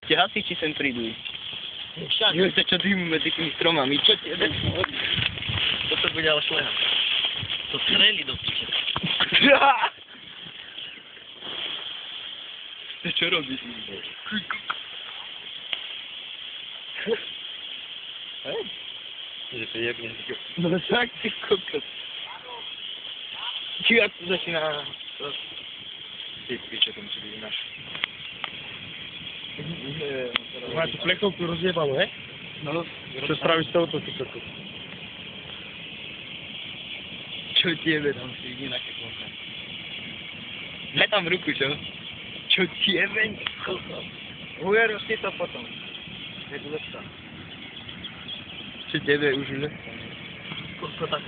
Tie hasiči sem prídu. Jo, sa čo dýmu medzi tými stromami, čo ti jebe? Toto bude ale šleha. To streli do piče. To čo robíš? Hej? Že to jebne. No tak, ty kokos. Či ja tu začína... Ty piče, tomu si vidí náš. Máš tu flexovku rozjebalo, he? No. Čo spravíš s touto kyselkou? Čo ti jebe, tam si vidí na keklonka. Daj tam ruku, čo? Čo ti jebe, kokos? Uveru si to potom. Je to lepšia. Čo ti jebe, už ne? Koľko tak?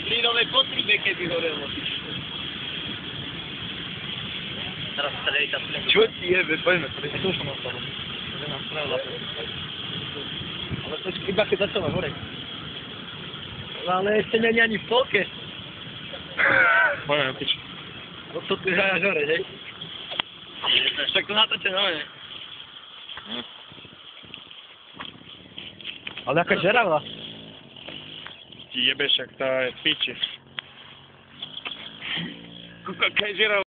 Plínové potrube, keby horelo. Teraz sa dej tam plyn. Čo ti jebe, poďme. To už som ostalo. To nám spravila. Ale to iba keď začala horeť. Ale ešte není ani v polke. Poďme, pič. No to tu hrajáš horeť, hej? Však to natočené, ne? Ale aká žeravá. Ti jebeš, ak tá je v piči. Kuka, kaj žeravá.